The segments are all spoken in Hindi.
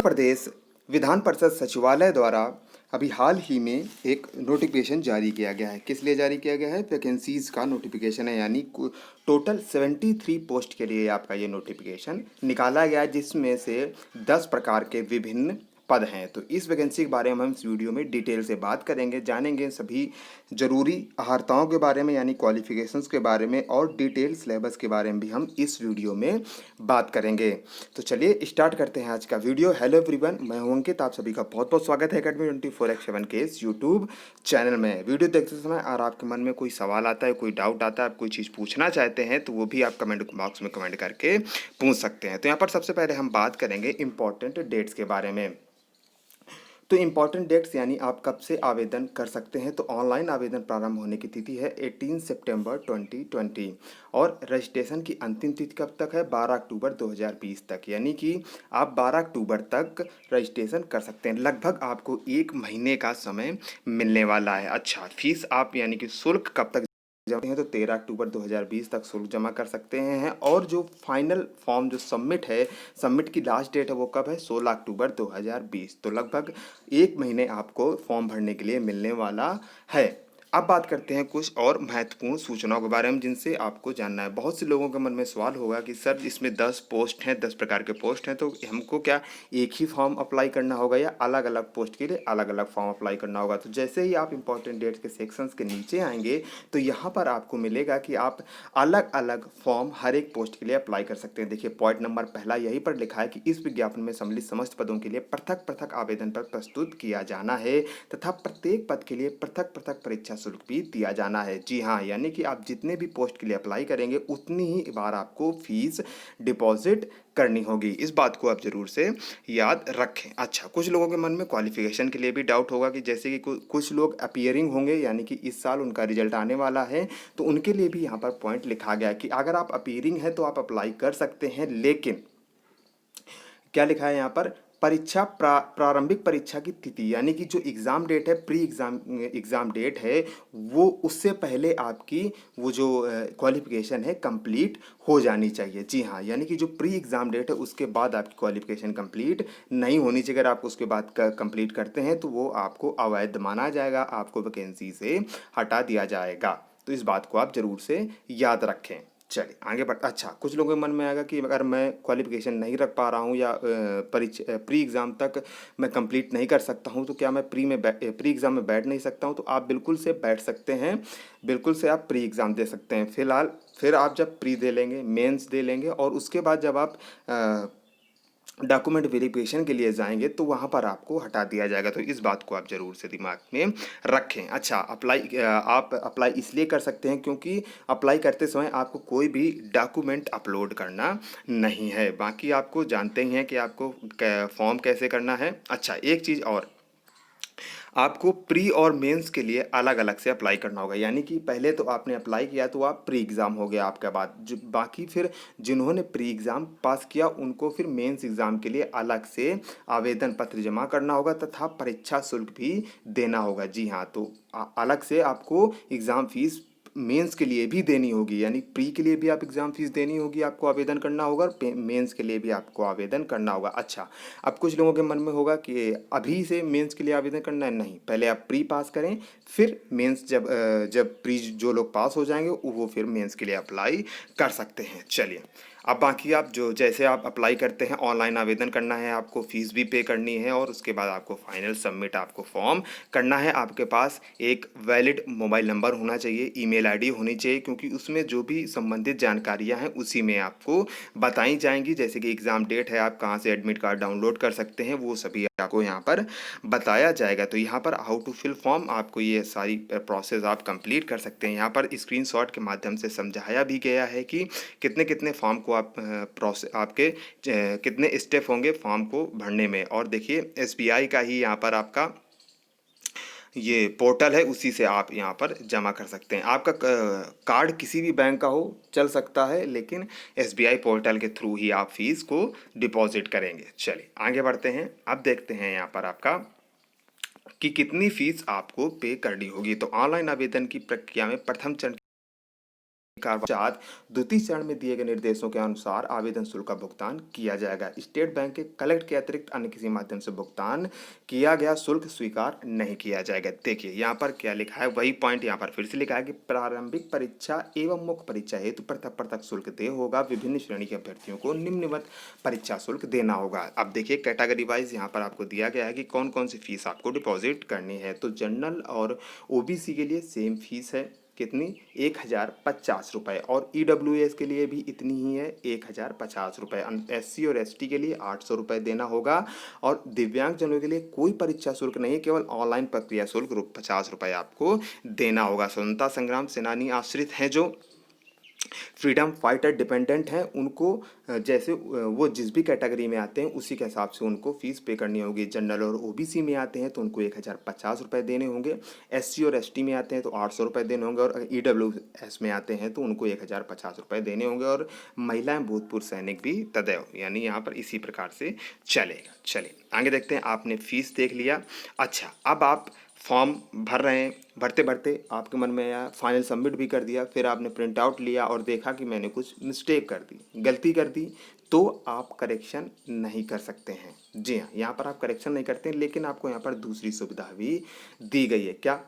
प्रदेश विधान परिषद सचिवालय द्वारा अभी हाल ही में एक नोटिफिकेशन जारी किया गया है। किस लिए जारी किया गया है? वैकेंसीज़ का नोटिफिकेशन है, यानी टोटल 73 पोस्ट के लिए आपका ये नोटिफिकेशन निकाला गया है, जिसमें से 10 प्रकार के विभिन्न पद हैं। तो इस वैकेंसी के बारे में हम इस वीडियो में डिटेल से बात करेंगे, जानेंगे सभी ज़रूरी अहर्ताओं के बारे में, यानी क्वालिफिकेशंस के बारे में, और डिटेल सिलेबस के बारे में भी हम इस वीडियो में बात करेंगे। तो चलिए स्टार्ट करते हैं आज का वीडियो। हेलो एवरीवन, मैं हूं अंकित, आप सभी का बहुत बहुत स्वागत है अकेडमी 24x7 के इस यूट्यूब चैनल में। वीडियो देखते समय और आपके मन में कोई सवाल आता है, कोई डाउट आता है, आप कोई चीज़ पूछना चाहते हैं, तो वो भी आप कमेंट बॉक्स में कमेंट करके पूछ सकते हैं। तो यहाँ पर सबसे पहले हम बात करेंगे इंपॉर्टेंट डेट्स के बारे में। तो इम्पॉर्टेंट डेट्स यानी आप कब से आवेदन कर सकते हैं। तो ऑनलाइन आवेदन प्रारंभ होने की तिथि है 18 सितंबर 2020 और रजिस्ट्रेशन की अंतिम तिथि कब तक है? 12 अक्टूबर 2020 तक, यानी कि आप 12 अक्टूबर तक रजिस्ट्रेशन कर सकते हैं। लगभग आपको 1 महीने का समय मिलने वाला है। अच्छा, फीस आप यानी कि शुल्क कब तक जाते हैं? तो 13 अक्टूबर 2020 तक शुल्क जमा कर सकते हैं। और जो फाइनल फॉर्म जो सबमिट है, सबमिट की लास्ट डेट है वो कब है? 16 अक्टूबर 2020। तो लगभग 1 महीने आपको फॉर्म भरने के लिए मिलने वाला है। अब बात करते हैं कुछ और महत्वपूर्ण सूचनाओं के बारे में, जिनसे आपको जानना है। बहुत से लोगों के मन में सवाल होगा कि सर इसमें 10 पोस्ट हैं, 10 प्रकार के पोस्ट हैं, तो हमको क्या एक ही फॉर्म अप्लाई करना होगा या अलग अलग पोस्ट के लिए अलग अलग फॉर्म अप्लाई करना होगा? तो जैसे ही आप इंपॉर्टेंट डेट्स के सेक्शंस के नीचे आएंगे तो यहाँ पर आपको मिलेगा कि आप अलग अलग फॉर्म हर एक पोस्ट के लिए अप्लाई कर सकते हैं। देखिए पॉइंट नंबर पहला यहीं पर लिखा है कि इस विज्ञापन में सम्मिलित समस्त पदों के लिए पृथक पृथक आवेदन पर प्रस्तुत किया जाना है तथा प्रत्येक पद के लिए पृथक पृथक परीक्षा शुल्क भी दिया जाना है। जी हाँ, यानी कि आप जितने भी पोस्ट के लिए अप्लाई करेंगे उतनी ही बार आपको फीस डिपॉजिट करनी होगी। इस बात को आप जरूर से याद रखें। अच्छा, कुछ लोगों के मन में क्वालिफिकेशन के लिए भी डाउट होगा कि जैसे कि कुछ लोग अपीयरिंग होंगे, यानी कि इस साल उनका रिजल्ट आने वाला है, तो उनके लिए भी यहाँ पर पॉइंट लिखा गया है कि अगर आप अपीयरिंग है तो आप अप्लाई कर सकते हैं, लेकिन क्या लिखा है यहाँ पर? प्रारंभिक परीक्षा की तिथि, यानी कि जो एग्ज़ाम डेट है, प्री एग्ज़ाम डेट है, वो उससे पहले आपकी वो जो क्वालिफिकेशन है कंप्लीट हो जानी चाहिए। जी हाँ, यानी कि जो प्री एग्ज़ाम डेट है उसके बाद आपकी क्वालिफिकेशन कंप्लीट नहीं होनी चाहिए। अगर आप उसके बाद कंप्लीट करते हैं तो वो आपको अवैध माना जाएगा, आपको वैकेंसी से हटा दिया जाएगा। तो इस बात को आप ज़रूर से याद रखें। चलिए आगे बढ़। अच्छा, कुछ लोगों के मन में आएगा कि अगर मैं क्वालिफिकेशन नहीं रख पा रहा हूँ या प्री एग्ज़ाम तक मैं कंप्लीट नहीं कर सकता हूँ, तो क्या मैं प्री एग्ज़ाम में बैठ नहीं सकता हूँ? तो आप बिल्कुल से बैठ सकते हैं, बिल्कुल से आप प्री एग्ज़ाम दे सकते हैं। फिलहाल फिर आप जब प्री दे लेंगे, मेंस दे लेंगे, और उसके बाद जब आप डॉक्यूमेंट वेरिफिकेशन के लिए जाएंगे तो वहाँ पर आपको हटा दिया जाएगा। तो इस बात को आप ज़रूर से दिमाग में रखें। अच्छा, आप अप्लाई इसलिए कर सकते हैं क्योंकि अप्लाई करते समय आपको कोई भी डॉक्यूमेंट अपलोड करना नहीं है। बाकी आपको जानते ही हैं कि आपको फॉर्म कैसे करना है। अच्छा, एक चीज़ और, आपको प्री और मेंस के लिए अलग अलग से अप्लाई करना होगा। यानी कि पहले तो आपने अप्लाई किया तो आप प्री एग्ज़ाम हो गया आपके बाद, जो बाकी फिर जिन्होंने प्री एग्ज़ाम पास किया उनको फिर मेंस एग्ज़ाम के लिए अलग से आवेदन पत्र जमा करना होगा तथा परीक्षा शुल्क भी देना होगा। जी हाँ, तो अलग से आपको एग्ज़ाम फीस मेंस के लिए भी देनी होगी, यानी प्री के लिए भी आप एग्ज़ाम फीस देनी होगी, आपको आवेदन करना होगा, और मेंस के लिए भी आपको आवेदन करना होगा। अच्छा, अब कुछ लोगों के मन में होगा कि अभी से मेंस के लिए आवेदन करना है। नहीं, पहले आप प्री पास करें, फिर मेंस जब प्री जो लोग पास हो जाएंगे वो फिर मेंस के लिए अप्लाई कर सकते हैं। चलिए, अब बाकी आप जो जैसे आप अप्लाई करते हैं, ऑनलाइन आवेदन करना है, आपको फ़ीस भी पे करनी है, और उसके बाद आपको फाइनल सबमिट आपको फॉर्म करना है। आपके पास एक वैलिड मोबाइल नंबर होना चाहिए, ईमेल आईडी होनी चाहिए, क्योंकि उसमें जो भी संबंधित जानकारियां हैं उसी में आपको बताई जाएंगी। जैसे कि एग्ज़ाम डेट है, आप कहाँ से एडमिट कार्ड डाउनलोड कर सकते हैं, वो सभी आपको यहाँ पर बताया जाएगा। तो यहाँ पर हाउ टू फिल फॉर्म, आपको ये सारी प्रोसेस आप कंप्लीट कर सकते हैं। यहाँ पर स्क्रीनशॉट के माध्यम से समझाया भी गया है कि कितने कितने फॉर्म को आप प्रोसेस आपके कितने स्टेप होंगे फॉर्म को भरने में। और देखिए एसबीआई का ही यहाँ पर आपका ये पोर्टल है, उसी से आप यहाँ पर जमा कर सकते हैं। आपका कार्ड किसी भी बैंक का हो चल सकता है, लेकिन एसबीआई पोर्टल के थ्रू ही आप फीस को डिपॉजिट करेंगे। चलिए आगे बढ़ते हैं। अब देखते हैं यहाँ पर आपका कि कितनी फीस आपको पे करनी होगी। तो ऑनलाइन आवेदन की प्रक्रिया में प्रथम चरण पश्चात द्वितीय चरण में दिए गए निर्देशों के अनुसार आवेदन शुल्क का भुगतान किया जाएगा। स्टेट बैंक के कलेक्ट के अतिरिक्त अन्य किसी माध्यम से भुगतान किया गया शुल्क स्वीकार नहीं किया जाएगा। देखिए यहाँ पर क्या लिखा है, वही पॉइंट यहाँ पर फिर से लिखा है कि प्रारंभिक परीक्षा एवं मुख्य परीक्षा हेतु पृथक शुल्क देय होगा। विभिन्न श्रेणी के अभ्यर्थियों को निम्नवत परीक्षा शुल्क देना होगा। अब देखिए कैटेगरी वाइज यहाँ पर आपको दिया गया है कि कौन कौन सी फीस आपको डिपॉजिट करनी है। तो जनरल और ओबीसी के लिए सेम फीस है, कितनी, 1050 रुपये, और ईडब्ल्यूएस के लिए भी इतनी ही है, 1050 रुपये। एससी और एसटी के लिए 800 रुपये देना होगा। और दिव्यांगजनों के लिए कोई परीक्षा शुल्क नहीं है, केवल ऑनलाइन प्रक्रिया शुल्क 50 रुपये आपको देना होगा। स्वतंत्रता संग्राम सेनानी आश्रित हैं जो फ्रीडम फाइटर डिपेंडेंट हैं, उनको जैसे वो जिस भी कैटेगरी में आते हैं उसी के हिसाब से उनको फीस पे करनी होगी। जनरल और ओबीसी में आते हैं तो उनको 1050 रुपये देने होंगे। एससी और एसटी में आते हैं तो 800 रुपये देने होंगे। और ईडब्ल्यूएस में आते हैं तो उनको 1050 रुपये देने होंगे। और महिलाएं भूतपूर्व सैनिक भी तदैव, यानी यहाँ पर इसी प्रकार से चलेगा। चलिए आगे देखते हैं। आपने फीस देख लिया। अच्छा, अब आप फॉर्म भर रहे हैं, भरते भरते आपके मन में आया, फाइनल सबमिट भी कर दिया, फिर आपने प्रिंट आउट लिया और देखा कि मैंने कुछ मिस्टेक कर दी, गलती कर दी, तो आप करेक्शन नहीं कर सकते हैं। जी हाँ, यहाँ पर आप करेक्शन नहीं करते हैं, लेकिन आपको यहाँ पर दूसरी सुविधा भी दी गई है। क्या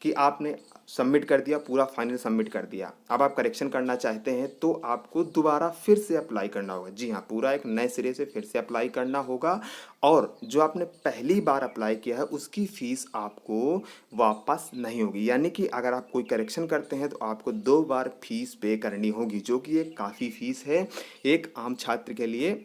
कि आपने सबमिट कर दिया, पूरा फाइनल सबमिट कर दिया, अब आप करेक्शन करना चाहते हैं तो आपको दोबारा फिर से अप्लाई करना होगा। जी हाँ, पूरा एक नए सिरे से फिर से अप्लाई करना होगा। और जो आपने पहली बार अप्लाई किया है उसकी फ़ीस आपको वापस नहीं होगी। यानी कि अगर आप कोई करेक्शन करते हैं तो आपको 2 बार फीस पे करनी होगी, जो कि एक काफ़ी फ़ीस है। एक आम छात्र के लिए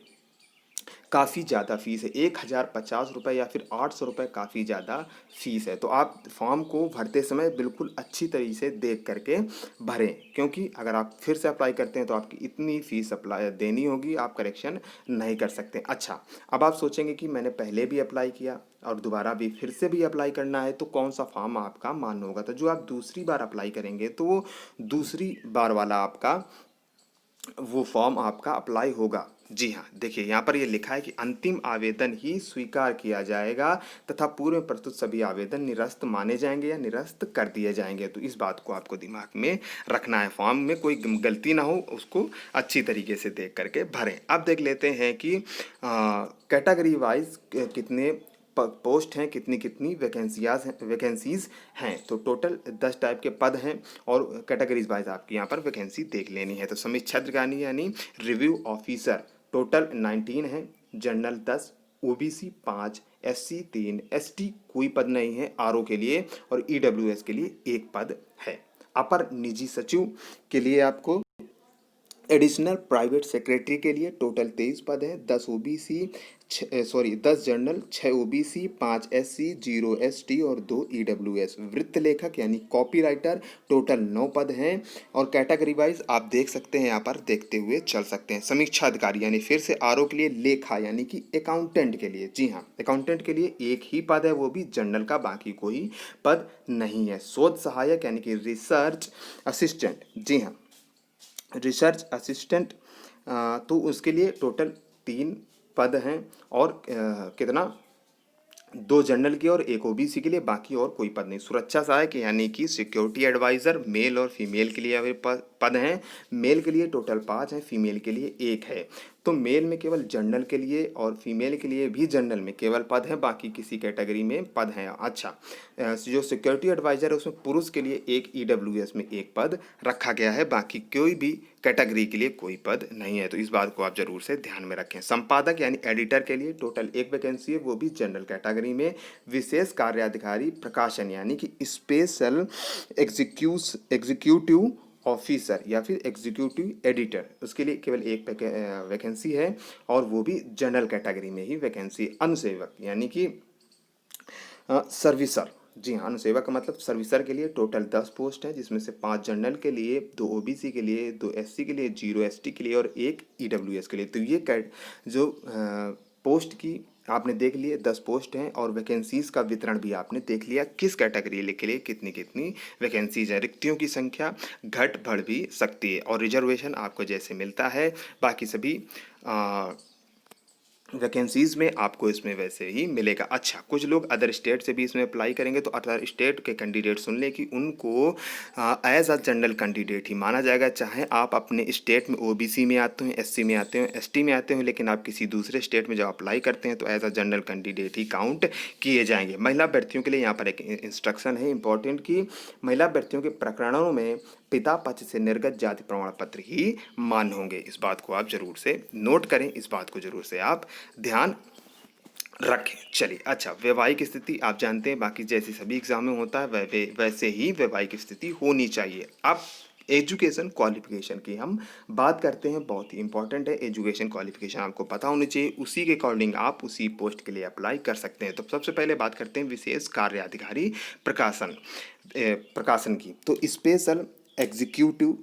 काफ़ी ज़्यादा फीस है, 1050 रुपये या फिर 800 रुपये काफ़ी ज़्यादा फीस है। तो आप फॉर्म को भरते समय बिल्कुल अच्छी तरीके से देख करके भरें, क्योंकि अगर आप फिर से अप्लाई करते हैं तो आपकी इतनी फ़ीस अप्लाई देनी होगी, आप करेक्शन नहीं कर सकते। अच्छा, अब आप सोचेंगे कि मैंने पहले भी अप्लाई किया और दोबारा भी फिर से भी अप्लाई करना है, तो कौन सा फॉर्म आपका मान्य होगा। तो जो आप दूसरी बार अप्लाई करेंगे तो वो दूसरी बार वाला आपका वो फॉर्म आपका अप्लाई होगा। जी हाँ, देखिए यहाँ पर ये लिखा है कि अंतिम आवेदन ही स्वीकार किया जाएगा तथा पूर्व में प्रस्तुत सभी आवेदन निरस्त माने जाएंगे या निरस्त कर दिए जाएंगे। तो इस बात को आपको दिमाग में रखना है, फॉर्म में कोई गलती ना हो, उसको अच्छी तरीके से देख करके भरें। अब देख लेते हैं कि कैटेगरी वाइज कितने पोस्ट हैं, कितनी कितनी वैकेंसीज हैं। तो टोटल 10 टाइप के पद हैं और कैटेगरीज वाइज आपकी यहाँ पर वैकेंसी देख लेनी है। तो समीक्षा अधिकारी यानी रिव्यू ऑफिसर टोटल 19 है, जनरल 10, ओबीसी 5, एससी 3, एसटी कोई पद नहीं है आरओ के लिए, और ईडब्ल्यूएस के लिए 1 पद है। अपर निजी सचिव के लिए आपको, एडिशनल प्राइवेट सेक्रेटरी के लिए टोटल 23 पद हैं। 10 OBC 10 general, 6 OBC, 5 SC, 0 ST और 2 ईडब्ल्यूएस। वृत्त लेखक यानी कॉपी राइटर टोटल 9 पद हैं। और कैटेगरी वाइज आप देख सकते हैं, यहाँ पर देखते हुए चल सकते हैं। समीक्षा अधिकारी यानी फिर से आरओ के लिए, लेखा यानी कि अकाउंटेंट के लिए, जी हाँ अकाउंटेंट के लिए 1 ही पद है, वो भी जनरल का, बाकी कोई पद नहीं है। शोध सहायक यानी कि रिसर्च असिस्टेंट, जी हाँ रिसर्च असिस्टेंट, तो उसके लिए टोटल 3 पद हैं। और कितना, 2 जनरल के और 1 ओबीसी के लिए, बाकी और कोई पद नहीं। सुरक्षा सहायक यानी कि सिक्योरिटी एडवाइज़र, मेल और फीमेल के लिए पद हैं। मेल के लिए टोटल 5 हैं, फीमेल के लिए 1 है। तो मेल में केवल जनरल के लिए और फीमेल के लिए भी जनरल में केवल पद है, बाकी किसी कैटेगरी में पद हैं। अच्छा, जो सिक्योरिटी एडवाइज़र है उसमें पुरुष के लिए 1, ईडब्ल्यूएस में 1 पद रखा गया है, बाकी कोई भी कैटेगरी के लिए कोई पद नहीं है। तो इस बात को आप जरूर से ध्यान में रखें। संपादक यानी एडिटर के लिए टोटल 1 वैकेंसी है, वो भी जनरल कैटेगरी में। विशेष कार्याधिकारी प्रकाशन यानी कि स्पेशल एग्जीक्यूटिव ऑफिसर या फिर एग्जीक्यूटिव एडिटर, उसके लिए केवल 1 वैकेंसी है और वो भी जनरल कैटेगरी में ही वैकेंसी। अनुसेवक यानी कि सर्विसर, जी हाँ अनुसेवक का मतलब सर्विसर के लिए टोटल 10 पोस्ट है, जिसमें से 5 जनरल के लिए, 2 ओबीसी के लिए, 2 एससी के लिए, 0 एसटी के लिए और 1 ईडब्ल्यूएस के लिए। तो ये जो पोस्ट की आपने देख लिए 10 पोस्ट हैं और वैकेंसीज़ का वितरण भी आपने देख लिया, किस कैटेगरी के लिए कितनी कितनी वैकेंसीज है। रिक्तियों की संख्या घट बढ़ भी सकती है और रिजर्वेशन आपको जैसे मिलता है बाकी सभी वैकेंसीज़ में आपको इसमें वैसे ही मिलेगा। अच्छा, कुछ लोग अदर स्टेट से भी इसमें अप्लाई करेंगे, तो अदर स्टेट के कैंडिडेट सुन लें कि उनको एज अ जनरल कैंडिडेट ही माना जाएगा। चाहे आप अपने स्टेट में ओबीसी में आते हो, एससी में आते हो, एसटी में आते हो, लेकिन आप किसी दूसरे स्टेट में जब अप्लाई करते हैं तो एज अ जनरल कैंडिडेट ही काउंट किए जाएंगे। महिला अभ्यर्थियों के लिए यहाँ पर एक इंस्ट्रक्शन है इंपॉर्टेंट कि महिला अभ्यर्थियों के प्रकरणों में पिता पक्ष से निर्गत जाति प्रमाण पत्र ही मान्य होंगे। इस बात को आप जरूर से नोट करें, इस बात को जरूर से आप ध्यान रखें। चलिए, अच्छा, वैवाहिक स्थिति आप जानते हैं, बाकी जैसे सभी एग्जाम में होता है वैसे ही वैवाहिक स्थिति होनी चाहिए। अब एजुकेशन क्वालिफिकेशन की हम बात करते हैं, बहुत ही इंपॉर्टेंट है। एजुकेशन क्वालिफिकेशन आपको पता होनी चाहिए, उसी के अकॉर्डिंग आप उसी पोस्ट के लिए अप्लाई कर सकते हैं। तो सबसे पहले बात करते हैं विशेष कार्य अधिकारी प्रकाशन की, तो स्पेशल एग्जीक्यूटिव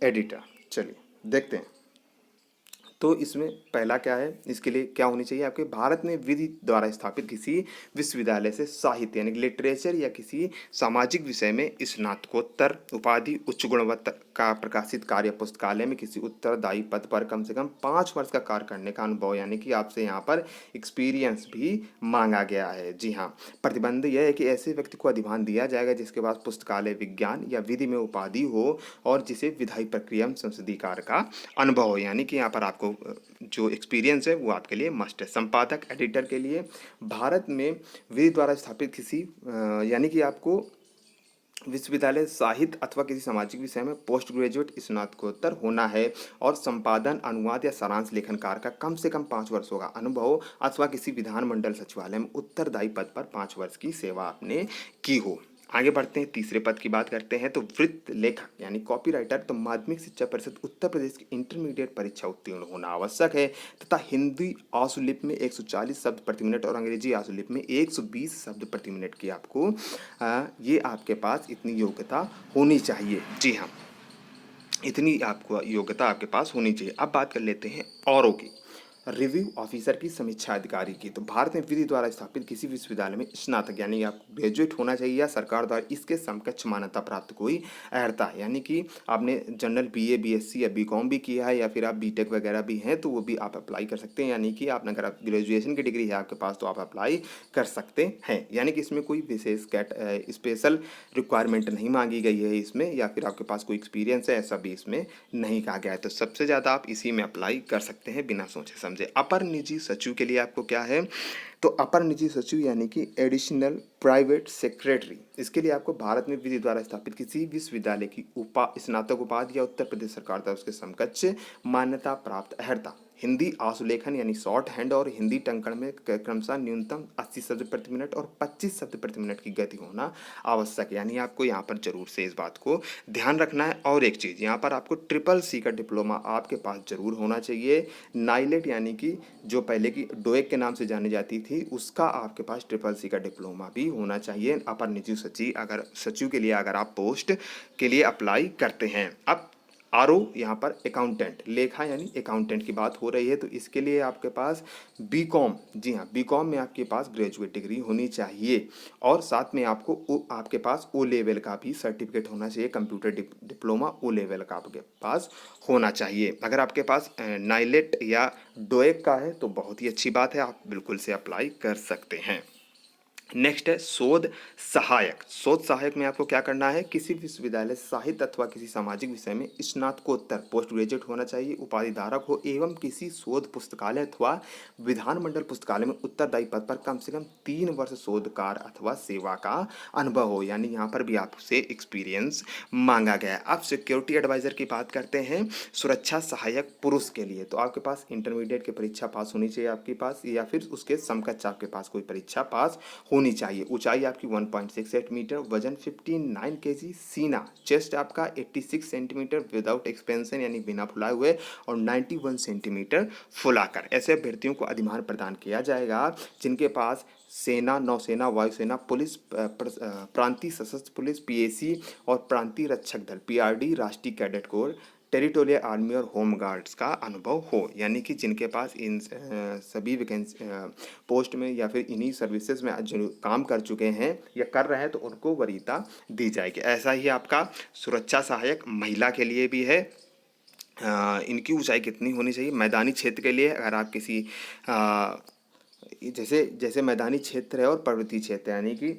एडिटर। चलिए देखते हैं। तो इसमें पहला क्या है, इसके लिए क्या होनी चाहिए आपके, भारत में विधि द्वारा स्थापित किसी विश्वविद्यालय से साहित्य यानी लिटरेचर या किसी सामाजिक विषय में स्नातकोत्तर उपाधि उच्च गुणवत्ता का प्रकाशित कार्य पुस्तकालय में किसी उत्तरदायी पद पर कम से कम 5 वर्ष का कार्य करने का अनुभव, यानी कि आपसे यहाँ पर एक्सपीरियंस भी मांगा गया है। जी हाँ, प्रतिबंध यह है कि ऐसे व्यक्ति को अधिभार दिया जाएगा जिसके पास पुस्तकालय विज्ञान या विधि में उपाधि हो और जिसे विधायी प्रक्रिया में संसदीय कार्य का अनुभव हो, यानी कि यहाँ पर आपको जो एक्सपीरियंस है वो आपके लिए मस्ट है। संपादक एडिटर के लिए भारत में विधि द्वारा स्थापित किसी यानी कि आपको विश्वविद्यालय साहित्य अथवा किसी सामाजिक विषय में पोस्ट ग्रेजुएट स्नातकोत्तर होना है और संपादन अनुवाद या सारांश लेखन कार्य का कम से कम 5 वर्ष होगा अनुभव अथवा किसी विधानमंडल सचिवालय में उत्तरदायी पद पर 5 वर्ष की सेवा आपने की हो। आगे बढ़ते हैं, तीसरे पद की बात करते हैं। तो वृत्त लेखक यानी कॉपीराइटर, तो माध्यमिक शिक्षा परिषद उत्तर प्रदेश की इंटरमीडिएट परीक्षा उत्तीर्ण होना आवश्यक है तथा हिंदी आशुलिपि में 140 शब्द प्रति मिनट और अंग्रेजी आशुलिपि में 120 शब्द प्रति मिनट की आपको ये आपके पास इतनी योग्यता होनी चाहिए। जी हाँ, इतनी आपको योग्यता आपके पास होनी चाहिए। अब बात कर लेते हैं औरों की। रिव्यू ऑफिसर की, समीक्षा अधिकारी की, तो भारत में विधि द्वारा स्थापित किसी विश्वविद्यालय में स्नातक यानी आपको ग्रेजुएट होना चाहिए या सरकार द्वारा इसके समकक्ष मान्यता प्राप्त कोई अर्हता, यानी कि आपने जनरल बीए बीएससी या बीकॉम भी किया है या फिर आप बीटेक वगैरह भी हैं तो वो भी आप अप्लाई कर सकते हैं, यानी कि आपने अगर आप ग्रेजुएशन की डिग्री है आपके पास तो आप अप्लाई कर सकते हैं, यानी कि इसमें कोई विशेष स्पेशल रिक्वायरमेंट नहीं मांगी गई है इसमें, या फिर आपके पास कोई एक्सपीरियंस है ऐसा भी इसमें नहीं कहा गया है। तो सबसे ज़्यादा आप इसी में अप्लाई कर सकते हैं बिना सोचे समझे। अपर निजी सचिव के लिए आपको क्या है, तो अपर निजी सचिव यानी कि एडिशनल प्राइवेट सेक्रेटरी, इसके लिए आपको भारत में विधि द्वारा स्थापित किसी विश्वविद्यालय की स्नातक उपाधि या उत्तर प्रदेश सरकार द्वारा उसके समकक्ष मान्यता प्राप्त अर्हता, हिंदी आशुलेखन यानी शॉर्ट हैंड और हिंदी टंकण में क्रमशः न्यूनतम 80 शब्द प्रति मिनट और 25 शब्द प्रति मिनट की गति होना आवश्यक है, यानी आपको यहाँ पर जरूर से इस बात को ध्यान रखना है। और एक चीज़ यहाँ पर आपको CCC का डिप्लोमा आपके पास जरूर होना चाहिए। नाइलेट यानी कि जो पहले की डोएक के नाम से जानी जाती थी उसका आपके पास CCC का डिप्लोमा भी होना चाहिए अपर निजी सचिव के लिए अगर आप पोस्ट के लिए अप्लाई करते हैं। अब आरओ यहाँ पर अकाउंटेंट, लेखा यानी अकाउंटेंट की बात हो रही है, तो इसके लिए आपके पास बीकॉम, जी हाँ बीकॉम में आपके पास ग्रेजुएट डिग्री होनी चाहिए और साथ में आपके पास ओ लेवल का भी सर्टिफिकेट होना चाहिए, कंप्यूटर डिप्लोमा ओ लेवल का आपके पास होना चाहिए। अगर आपके पास नाइलेट या डोएक का है तो बहुत ही अच्छी बात है, आप बिल्कुल से अप्लाई कर सकते हैं। नेक्स्ट है शोध सहायक। शोध सहायक में आपको क्या करना है, किसी विश्वविद्यालय साहित्य अथवा किसी सामाजिक विषय में स्नातकोत्तर पोस्ट ग्रेजुएट होना चाहिए, उपाधि धारक हो एवं किसी शोध पुस्तकालय अथवा विधानमंडल पुस्तकालय में उत्तरदायी पद पर कम से कम 3 वर्ष शोध कार्य अथवा सेवा का अनुभव हो, यानी यहाँ पर भी आपसे एक्सपीरियंस मांगा गया है। अब सिक्योरिटी एडवाइजर की बात करते हैं। सुरक्षा सहायक पुरुष के लिए तो आपके पास इंटरमीडिएट की परीक्षा पास होनी चाहिए आपके पास, या फिर उसके समकक्ष आपके पास कोई परीक्षा पास होनी चाहिए। ऊंचाई आपकी 1.68 मीटर, वजन 59 केजी, सीना चेस्ट आपका 86 सेंटीमीटर विदाउट एक्सपेंशन यानी बिना फुलाए हुए और 91 सेंटीमीटर फुलाकर। ऐसे अभ्यर्थियों को अधिभार प्रदान किया जाएगा जिनके पास सेना, नौसेना, वायुसेना, पुलिस, प्रांतीय सशस्त्र पुलिस पीएसी और प्रांतीय रक्षक दल पीआरडी, राष्ट्रीय कैडेट कोर, टेरिटोरियल आर्मी और होम गार्ड्स का अनुभव हो, यानी कि जिनके पास इन सभी वैकेंसी पोस्ट में या फिर इन्हीं सर्विसेज में जो काम कर चुके हैं या कर रहे हैं तो उनको वरीयता दी जाएगी। ऐसा ही आपका सुरक्षा सहायक महिला के लिए भी है। इनकी ऊंचाई कितनी होनी चाहिए मैदानी क्षेत्र के लिए। अगर आप किसी अ, जैसे जैसे मैदानी क्षेत्र है और पर्वतीय क्षेत्र है, यानी कि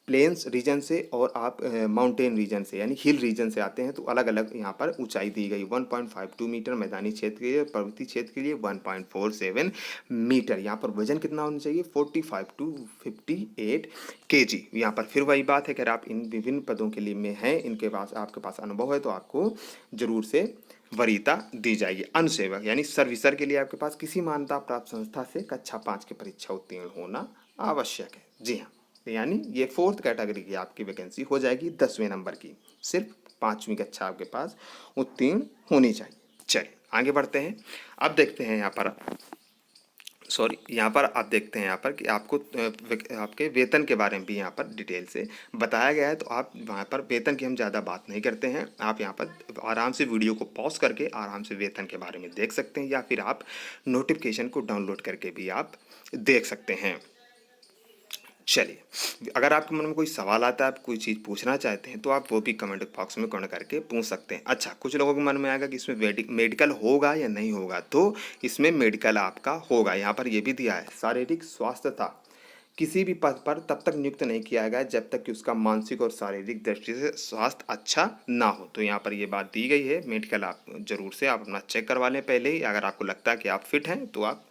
प्लेन्स रीजन से और आप माउंटेन रीजन से यानी हिल रीजन से आते हैं, तो अलग अलग यहाँ पर ऊंचाई दी गई। 1.52 मीटर मैदानी क्षेत्र के लिए, पर्वतीय क्षेत्र के लिए 1.47 मीटर। यहाँ पर वजन कितना होना चाहिए 45 टू 58 केजी। यहाँ पर फिर वही बात है कि अगर आप इन विभिन्न पदों के लिए में हैं, इनके पास आपके पास अनुभव है, तो आपको जरूर से वरीयता दी जाएगी। अनुसेवक यानी सर्विसर के लिए आपके पास किसी मान्यता प्राप्त संस्था से कक्षा 5 की परीक्षा उत्तीर्ण होना आवश्यक है। जी हाँ, यानी ये फोर्थ कैटेगरी की आपकी वैकेंसी हो जाएगी 10वें नंबर की। सिर्फ 5वीं कक्षा आपके पास उत्तीर्ण होनी चाहिए। चलिए आगे बढ़ते हैं। अब देखते हैं यहाँ पर आप देखते हैं यहाँ पर कि आपको आपके वेतन के बारे में भी यहाँ पर डिटेल से बताया गया है। तो आप वहाँ पर वेतन की हम ज़्यादा बात नहीं करते हैं, आप यहाँ पर आराम से वीडियो को पॉज करके आराम से वेतन के बारे में देख सकते हैं, या फिर आप नोटिफिकेशन को डाउनलोड करके भी आप देख सकते हैं। चलिए, अगर आपके मन में कोई सवाल आता है, आप कोई चीज़ पूछना चाहते हैं, तो आप वो भी कमेंट बॉक्स में कमेंट करके पूछ सकते हैं। अच्छा, कुछ लोगों के मन में आएगा कि इसमें मेडिकल होगा या नहीं होगा, तो इसमें मेडिकल आपका होगा। यहाँ पर ये भी दिया है, शारीरिक स्वास्थ्य था किसी भी पद पर तब तक नियुक्त नहीं किया गया जब तक कि उसका मानसिक और शारीरिक दृष्टि से स्वास्थ्य अच्छा ना हो। तो यहाँ पर ये बात दी गई है, मेडिकल आप जरूर से आप अपना चेक करवा लें पहले ही। अगर आपको लगता है कि आप फिट हैं, तो आप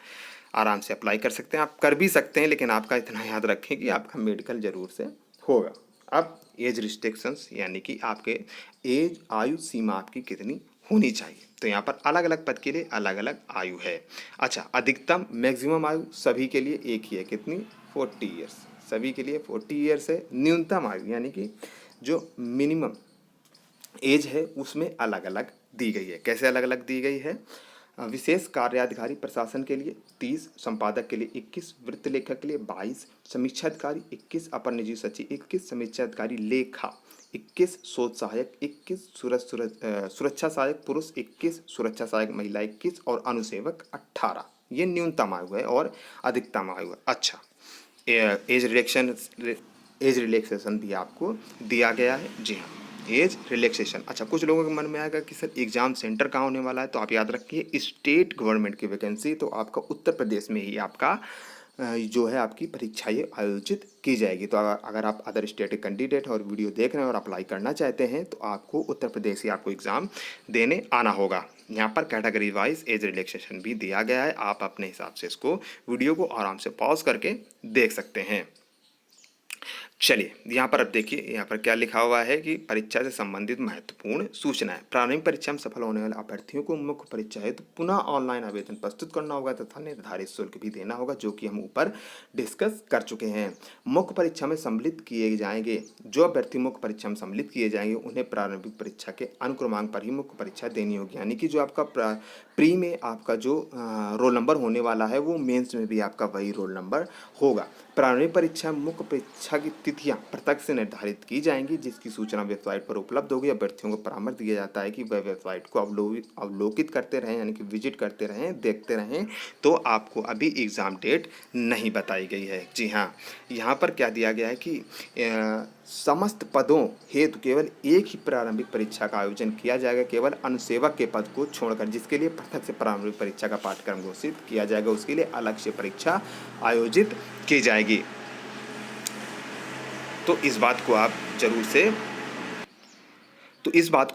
आराम से अप्लाई कर सकते हैं, आप कर भी सकते हैं, लेकिन आपका इतना याद रखें कि आपका मेडिकल जरूर से होगा। अब एज रिस्ट्रिक्शंस यानी कि आपके एज आयु सीमा आपकी कितनी होनी चाहिए, तो यहाँ पर अलग अलग पद के लिए अलग अलग आयु है। अच्छा, अधिकतम मैक्सिमम आयु सभी के लिए एक ही है, कितनी 40 ईयर्स, सभी के लिए 40 ईयर्स है। न्यूनतम आयु यानी कि जो मिनिमम एज है उसमें अलग अलग दी गई है। कैसे अलग अलग दी गई है, विशेष कार्याधिकारी प्रशासन के लिए 30, संपादक के लिए 21, वृत्त लेखक के लिए 22, समीक्षा अधिकारी 21, अपर निजी सचिव 21, समीक्षा अधिकारी लेखा 21, शोध सहायक 21, सुरक्षा सहायक पुरुष 21, सुरक्षा सहायक महिला 21 और अनुसेवक 18। ये न्यूनतम आयु है और अधिकतम आयु है। अच्छा, एज रिलैक्सेशन भी आपको दिया गया है। जी हाँ, एज रिलैक्सेशन। अच्छा, कुछ लोगों के मन में आएगा कि सर एग्ज़ाम सेंटर कहाँ होने वाला है, तो आप याद रखिए स्टेट गवर्नमेंट की वैकेंसी, तो आपका उत्तर प्रदेश में ही आपका जो है आपकी परीक्षा ये आयोजित की जाएगी। तो अगर आप अदर स्टेट के कैंडिडेट और वीडियो देख रहे हैं और अप्लाई करना चाहते हैं, तो आपको उत्तर प्रदेश ही आपको एग्ज़ाम देने आना होगा। यहाँ पर कैटेगरी वाइज एज रिलैक्सेशन भी दिया गया है, आप अपने हिसाब से इसको वीडियो को आराम से पॉज करके देख सकते हैं। चलिए, यहाँ पर अब देखिए, यहाँ पर क्या लिखा हुआ है कि परीक्षा से संबंधित महत्वपूर्ण सूचनाएं। प्रारंभिक परीक्षा में सफल होने वाले अभ्यर्थियों को मुख्य परीक्षा हेतु पुनः ऑनलाइन आवेदन प्रस्तुत करना होगा तथा निर्धारित शुल्क भी देना होगा, जो कि हम ऊपर डिस्कस कर चुके हैं। मुख्य परीक्षा में सम्मिलित किए जाएंगे, जो अभ्यर्थी मुख्य परीक्षा में सम्मिलित किए जाएंगे, उन्हें प्रारंभिक परीक्षा के अनुक्रमांक पर ही मुख्य परीक्षा देनी होगी। यानी कि जो आपका प्री में आपका जो रोल नंबर होने वाला है, वो मेंस में भी आपका वही रोल नंबर होगा। प्रारंभिक परीक्षा मुख्य परीक्षा की तिथियां पृथक से निर्धारित की जाएंगी, जिसकी सूचना वेबसाइट पर उपलब्ध होगी। अभ्यर्थियों को परामर्श दिया जाता है कि वह वेबसाइट को अवलोकित करते रहें, यानी कि विजिट करते रहें, देखते रहें। तो आपको अभी एग्ज़ाम डेट नहीं बताई गई है। जी हाँ, यहाँ पर क्या दिया गया है कि समस्त पदों हेतु केवल एक ही प्रारंभिक परीक्षा का आयोजन किया जाएगा, केवल अनुसेवक के पद को छोड़कर, जिसके लिए पृथक से प्रारंभिक परीक्षा का पाठ्यक्रम घोषित किया जाएगा, उसके लिए अलग से परीक्षा आयोजित की जाएगी। तो इस बात को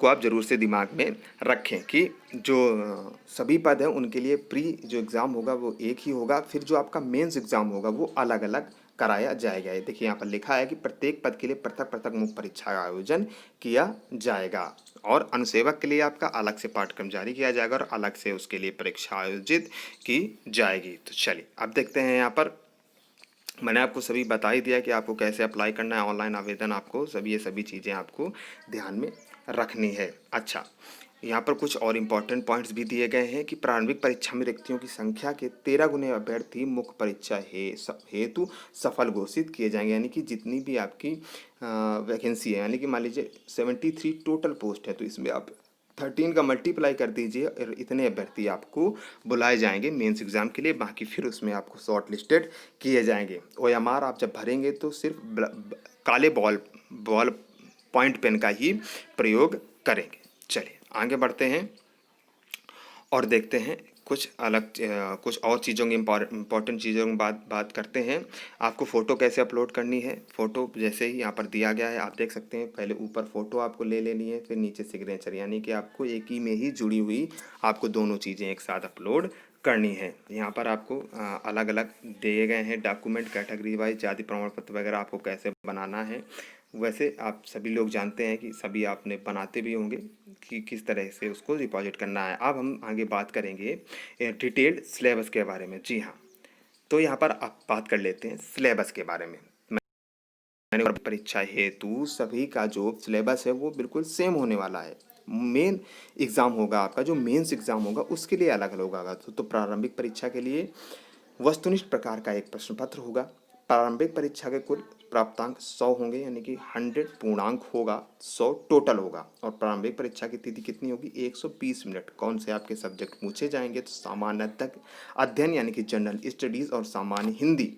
आप जरूर से दिमाग में रखें कि जो सभी पद हैं उनके लिए प्री जो एग्ज़ाम होगा वो एक ही होगा, फिर जो आपका मेंस एग्ज़ाम होगा वो अलग अलग कराया जाएगा। ये देखिए, यहाँ पर लिखा है कि प्रत्येक पद के लिए पृथक पृथक मुख्य परीक्षा का आयोजन किया जाएगा, और अनुसेवक के लिए आपका अलग से पाठ्यक्रम जारी किया जाएगा और अलग से उसके लिए परीक्षा आयोजित की जाएगी। तो चलिए अब देखते हैं, यहाँ पर मैंने आपको सभी बता ही दिया कि आपको कैसे अप्लाई करना है, ऑनलाइन आवेदन, आपको ये सभी चीज़ें आपको ध्यान में रखनी है। अच्छा, यहाँ पर कुछ और इम्पॉर्टेंट पॉइंट्स भी दिए गए हैं कि प्रारंभिक परीक्षा में रिक्तियों की संख्या के 13 गुने अभ्यर्थी मुख्य परीक्षा हेतु सफल घोषित किए जाएंगे। यानी कि जितनी भी आपकी वैकेंसी है, यानी कि मान लीजिए 73 टोटल पोस्ट है, तो इसमें आप 13 का मल्टीप्लाई कर दीजिए और इतने अभ्यर्थी आपको बुलाए जाएंगे मेंस एग्ज़ाम के लिए। बाकी फिर उसमें आपको शॉर्ट लिस्टेड किए जाएंगे। OMR आप जब भरेंगे तो सिर्फ काले बॉल पॉइंट पेन का ही प्रयोग करेंगे। चलिए आगे बढ़ते हैं। और देखते हैं कुछ अलग कुछ और चीज़ों की इम्पॉर्टेंट चीज़ों की बात करते हैं। आपको फ़ोटो कैसे अपलोड करनी है। फ़ोटो जैसे ही यहाँ पर दिया गया है आप देख सकते हैं, पहले ऊपर फ़ोटो आपको ले लेनी है, फिर नीचे सिग्नेचर, यानी कि आपको एक ही में ही जुड़ी हुई आपको दोनों चीज़ें एक साथ अपलोड करनी है। यहाँ पर आपको अलग अलग दिए गए हैं डॉक्यूमेंट कैटेगरी वाइज, जाति प्रमाण पत्र वगैरह आपको कैसे बनाना है। वैसे आप सभी लोग जानते हैं कि सभी आपने बनाते भी होंगे कि किस तरह से उसको डिपॉजिट करना है। अब हम आगे बात करेंगे डिटेल्ड सिलेबस के बारे में। जी हाँ, तो यहाँ पर आप बात कर लेते हैं सिलेबस के बारे में। मैंने परीक्षा हेतु सभी का जो सिलेबस है वो बिल्कुल सेम होने वाला है। मेन एग्ज़ाम होगा आपका, जो मेंस एग्ज़ाम होगा उसके लिए अलग अलग होगा। तो प्रारंभिक परीक्षा के लिए वस्तुनिष्ठ प्रकार का एक प्रश्न पत्र होगा। प्रारंभिक परीक्षा के कुल प्राप्तांक 100 होंगे, यानी कि 100 पूर्णांक होगा, 100 टोटल होगा। और प्रारंभिक परीक्षा की तिथि कितनी होगी? 120 मिनट। कौन से आपके सब्जेक्ट पूछे जाएंगे? तो सामान्यतः अध्ययन यानी कि जनरल स्टडीज़ और सामान्य हिंदी,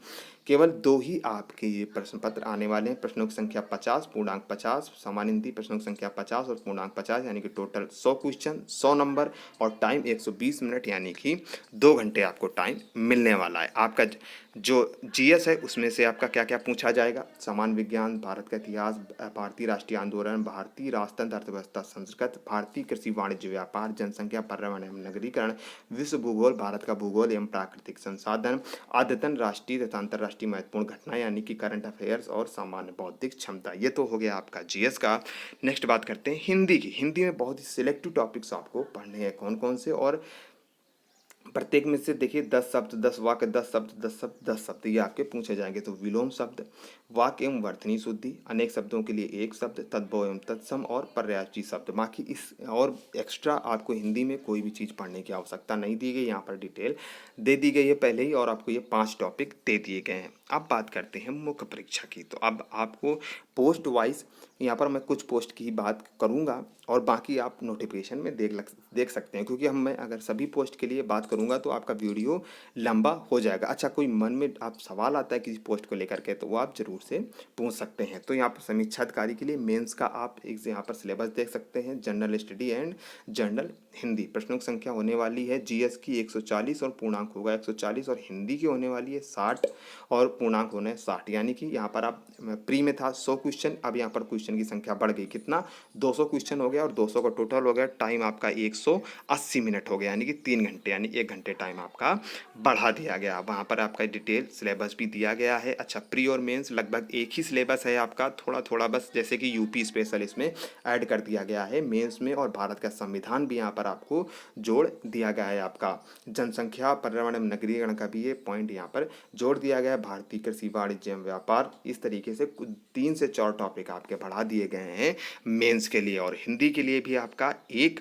केवल दो ही आपके ये प्रश्न पत्र आने वाले हैं। प्रश्नों की संख्या 50, पूर्णांक 50, सामान्य हिंदी प्रश्नों की संख्या 50 और पूर्णांक 50, यानी कि टोटल 100 क्वेश्चन, 100 नंबर और टाइम 120 मिनट, यानी कि 2 घंटे आपको टाइम मिलने वाला है। आपका जो जीएस है उसमें से आपका क्या क्या पूछा जाएगा? सामान्य विज्ञान, भारत का इतिहास, भारतीय राष्ट्रीय आंदोलन, भारतीय राजतंत्र, अर्थव्यवस्था, संस्कृत, भारतीय कृषि, वाणिज्य, व्यापार, जनसंख्या, पर्यावरण एवं नगरीकरण, विश्व भूगोल, भारत का भूगोल एवं प्राकृतिक संसाधन, अद्यतन राष्ट्रीय तथा अंतर्राष्ट्रीय महत्वपूर्ण घटना यानी कि करंट अफेयर्स और सामान्य बौद्धिक क्षमता। ये तो हो गया आपका जीएस का। नेक्स्ट बात करते हैं हिंदी की। हिंदी में बहुत ही सिलेक्टिव टॉपिक्स आपको पढ़ने हैं। कौन कौन से? और प्रत्येक में से देखिए 10 शब्द, 10 वाक्य, 10 शब्द, 10 शब्द, 10 शब्द ये आपके पूछे जाएंगे। तो विलोम शब्द, वाक्य एवं वर्तनी शुद्धि, अनेक शब्दों के लिए एक शब्द, तद्भव एवं तत्सम और पर्यायवाची शब्द। बाकी इस और एक्स्ट्रा आपको हिंदी में कोई भी चीज़ पढ़ने की आवश्यकता नहीं दी गई। यहाँ पर डिटेल दे दी गई है पहले ही, और आपको ये 5 टॉपिक दे दिए गए हैं। अब बात करते हैं मुख्य परीक्षा की। तो अब आपको पोस्ट वाइज यहाँ पर मैं कुछ पोस्ट की ही बात करूँगा और बाकी आप नोटिफिकेशन में देख सकते हैं, क्योंकि मैं अगर सभी पोस्ट के लिए बात करूँगा तो आपका वीडियो लंबा हो जाएगा। अच्छा, कोई मन में आप सवाल आता है किसी पोस्ट को लेकर के, तो वो आप जरूर से पूछ सकते हैं। तो यहाँ पर समीक्षा अधिकारी के लिए मेंस का आप एक यहाँ पर सिलेबस देख सकते हैं। General study and general Hindi प्रश्नों की संख्या होने वाली है जीएस की 140 और पूर्णांक होगा 140, और हिंदी की होने वाली है 60 और पूर्णांक होना है 60। यानी कि यहाँ पर आप प्री में था 100 क्वेश्चन, अब यहाँ पर क्वेश्चन की संख्या बढ़ गई, कितना? 200 क्वेश्चन हो गया और 200 का टोटल हो गया। टाइम आपका 180 मिनट हो गया, यानी कि 3 घंटे, यानी 1 घंटे टाइम आपका बढ़ा दिया गया। वहाँ पर आपका डिटेल सिलेबस भी दिया गया है। अच्छा, प्री और मेंस लगभग एक ही सिलेबस है आपका, थोड़ा थोड़ा बस जैसे कि यूपी स्पेशल इसमें ऐड कर दिया गया है मेंस में, और भारत का संविधान भी यहाँ पर आपको जोड़ दिया गया है। आपका जनसंख्या, पर्यावरण एवं नगरीकरण का भी ये पॉइंट यहाँ पर जोड़ दिया गया है। भारतीय कृषि, वाणिज्य एवं व्यापार, इस तरीके से 3 से 4 टॉपिक आपके बढ़ा दिए गए हैं मेंस के लिए। और हिंदी के लिए भी आपका एक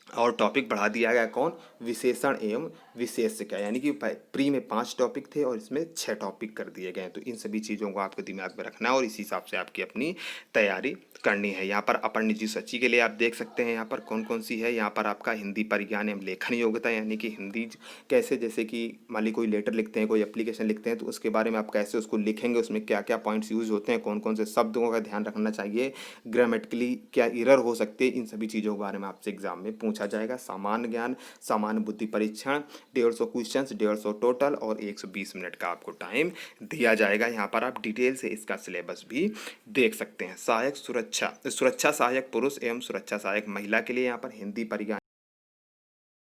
और टॉपिक बढ़ा दिया गया, कौन? विशेषण एवं विशेष्य, यानी कि प्री में 5 टॉपिक थे और इसमें 6 टॉपिक कर दिए गए हैं। तो इन सभी चीज़ों को आपको दिमाग में रखना है और इसी हिसाब से आपकी अपनी तैयारी करनी है। यहाँ पर अपर निजी सचिव के लिए आप देख सकते हैं यहाँ पर कौन कौन सी है। यहाँ पर आपका हिंदी परिज्ञान एवं लेखन योग्यता, यानी कि हिंदी कैसे, जैसे कि मान ली कोई लेटर लिखते हैं, कोई एप्लीकेशन लिखते हैं, तो उसके बारे में आप कैसे उसको लिखेंगे, उसमें क्या क्या पॉइंट्स यूज होते हैं, कौन कौन से शब्दों का ध्यान रखना चाहिए, ग्रामेटिकली क्या एरर हो सकते हैं, इन सभी चीज़ों के बारे में आपसे एग्जाम में पूछा जाएगा। सामान्य ज्ञान, सामान्य बुद्धि परीक्षण, 150 क्वेश्चन, 150 टोटल और 120 मिनट का आपको टाइम दिया जाएगा। यहाँ पर आप डिटेल से इसका सिलेबस भी देख सकते हैं। सहायक सुरक्षा सहायक पुरुष एवं सुरक्षा सहायक महिला के लिए यहाँ पर हिंदी परिज्ञान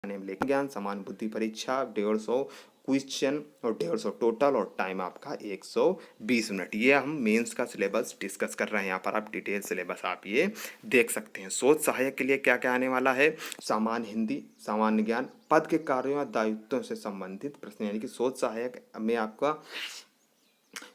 लेखन ज्ञान, सामान्य बुद्धि परीक्षा, 150 क्वेश्चन और 150 टोटल और टाइम आपका 120 मिनट। ये हम मेंस का सिलेबस डिस्कस कर रहे हैं। यहाँ पर आप डिटेल सिलेबस आप ये देख सकते हैं। शोध सहायक के लिए क्या क्या आने वाला है? सामान्य हिंदी, सामान्य ज्ञान, पद के कार्यों या दायित्वों से संबंधित प्रश्न, यानी कि शोध सहायक में आपका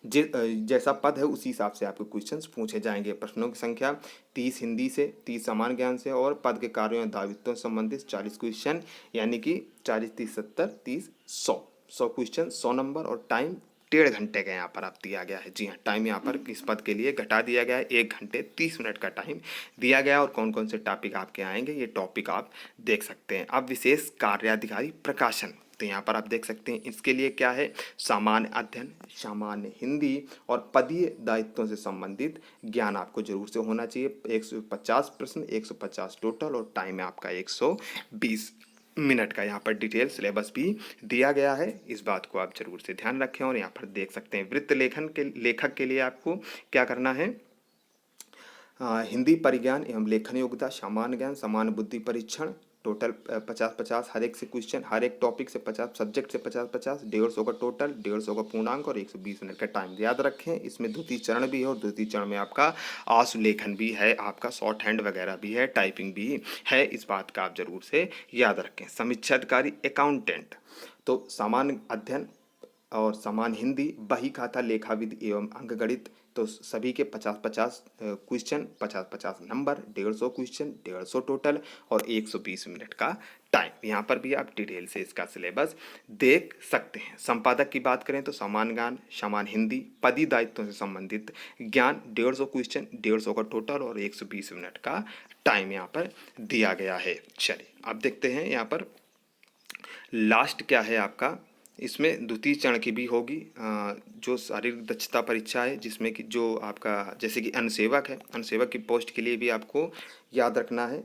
जैसा पद है उसी हिसाब से आपके क्वेश्चंस पूछे जाएंगे। प्रश्नों की संख्या 30 हिंदी से, 30 सामान्य ज्ञान से, और पद के कार्यों और दायित्वों से संबंधित 40 क्वेश्चन, यानी कि 40, 30, 70, 30, 100 क्वेश्चन, 100 नंबर, और टाइम 1.5 घंटे का यहाँ पर आप दिया गया है। जी हाँ, टाइम यहाँ पर इस पद के लिए घटा दिया गया है, 1 घंटे 30 मिनट का टाइम दिया गया है। और कौन कौन से टॉपिक आपके आएंगे ये टॉपिक आप देख सकते हैं। अब विशेष कार्याधिकारी प्रकाशन, तो यहाँ पर आप देख सकते हैं इसके लिए क्या है? सामान्य अध्ययन, सामान्य हिंदी और पदीय दायित्वों से संबंधित ज्ञान आपको जरूर से होना चाहिए। 150 प्रश्न, 150 टोटल और टाइम है आपका 120 मिनट का यहाँ पर डिटेल सिलेबस भी दिया गया है। इस बात को आप जरूर से ध्यान रखें। और यहाँ पर देख सकते हैं वृत्त लेखक के लिए आपको क्या करना है। हिंदी परिज्ञान एवं लेखन योग्यता, सामान्य ज्ञान, समान बुद्धि परीक्षण, टोटल 50-50 हर एक से क्वेश्चन, हर एक टॉपिक से 50, सब्जेक्ट से 50-50, 150 का टोटल, 150 का पूर्णांक और 120 मिनट का टाइम। याद रखें इसमें द्वितीय चरण भी है और द्वितीय चरण में आपका आशुलेखन भी है, आपका शॉर्ट हैंड वगैरह भी है, टाइपिंग भी है। इस बात का आप जरूर से याद रखें। समीक्षा अधिकारी अकाउंटेंट, तो सामान्य अध्ययन और समान हिंदी, बही खाता, लेखाविधि एवं अंकगणित, तो सभी के 50-50 क्वेश्चन, 50-50 नंबर, 150 क्वेश्चन, 150 टोटल और 120 मिनट का टाइम। यहाँ पर भी आप डिटेल से इसका सिलेबस देख सकते हैं। संपादक की बात करें तो समान ज्ञान, समान हिंदी, पदी दायित्वों से संबंधित ज्ञान, 150 क्वेश्चन, 150 का टोटल और 120 मिनट का टाइम यहाँ पर दिया गया है। चलिए अब देखते हैं यहाँ पर लास्ट क्या है आपका। इसमें द्वितीय चरण की भी होगी जो शारीरिक दक्षता परीक्षा है, जिसमें कि जो आपका जैसे कि अनुसेवक है, अनुसेवक की पोस्ट के लिए भी आपको याद रखना है।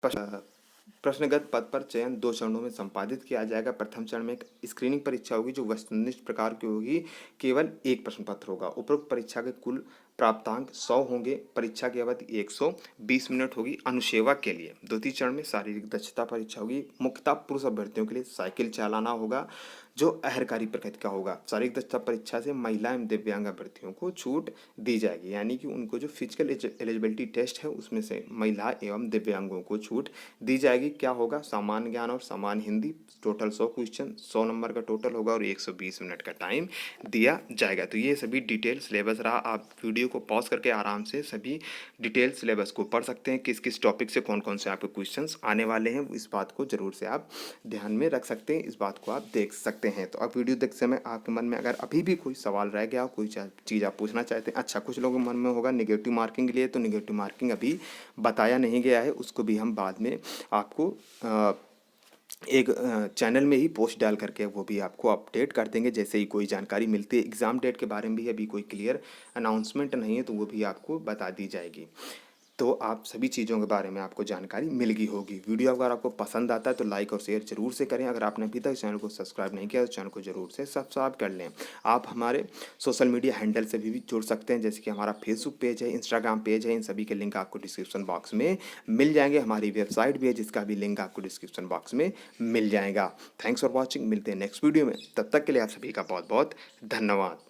प्रश्नगत पद पर चयन 2 चरणों में संपादित किया जाएगा। प्रथम चरण में एक स्क्रीनिंग परीक्षा होगी जो वस्तुनिष्ठ प्रकार की होगी, केवल एक प्रश्न पत्र होगा। उपरोक्त परीक्षा के कुल प्राप्तांक 100 होंगे। परीक्षा की अवधि 120 मिनट होगी। अनुसेवक के लिए द्वितीय चरण में शारीरिक दक्षता परीक्षा होगी। मुख्यतः पुरुष अभ्यर्थियों के लिए साइकिल चलाना होगा जो अहरकारी प्रकृति का होगा। शारीरिक दक्षता परीक्षा से महिला एवं दिव्यांग अभ्यर्थियों को छूट दी जाएगी, यानी कि उनको जो फिजिकल एलिजिबिलिटी टेस्ट है उसमें से महिला एवं दिव्यांगों को छूट दी जाएगी। क्या होगा, सामान्य ज्ञान और सामान्य हिंदी, टोटल 100 क्वेश्चन, 100 नंबर का टोटल होगा और 120 मिनट का टाइम दिया जाएगा। तो ये सभी डिटेल सिलेबस रहा। आप वीडियो को पॉज करके आराम से सभी डिटेल सिलेबस को पढ़ सकते हैं, किस किस टॉपिक से कौन कौन से आपके क्वेश्चंस आने वाले हैं। इस बात को जरूर से आप ध्यान में रख सकते हैं, इस बात को आप देख सकते हैं। तो अब वीडियो देखते समय आपके मन में अगर अभी भी कोई सवाल रह गया, कोई चीज़ आप पूछना चाहते हैं, अच्छा कुछ लोगों के मन में होगा नेगेटिव मार्किंग के लिए, तो नेगेटिव मार्किंग अभी बताया नहीं गया है, उसको भी हम बाद में आपको एक चैनल में ही पोस्ट डाल करके वो भी आपको अपडेट कर देंगे जैसे ही कोई जानकारी मिलती है। एग्ज़ाम डेट के बारे में भी अभी कोई क्लियर अनाउंसमेंट नहीं है, तो वो भी आपको बता दी जाएगी। तो आप सभी चीज़ों के बारे में आपको जानकारी मिल गई होगी। वीडियो अगर आपको पसंद आता है तो लाइक और शेयर जरूर से करें। अगर आपने अभी तक चैनल को सब्सक्राइब नहीं किया तो चैनल को जरूर से सब्सक्राइब कर लें। आप हमारे सोशल मीडिया हैंडल से भी जुड़ सकते हैं, जैसे कि हमारा फेसबुक पेज है, इंस्टाग्राम पेज है, इन सभी के लिंक आपको डिस्क्रिप्शन बॉक्स में मिल जाएंगे। हमारी वेबसाइट भी है जिसका भी लिंक आपको डिस्क्रिप्शन बॉक्स में मिल जाएगा। Thanks for watching. मिलते हैं नेक्स्ट वीडियो में, तब तक के लिए आप सभी का बहुत बहुत धन्यवाद।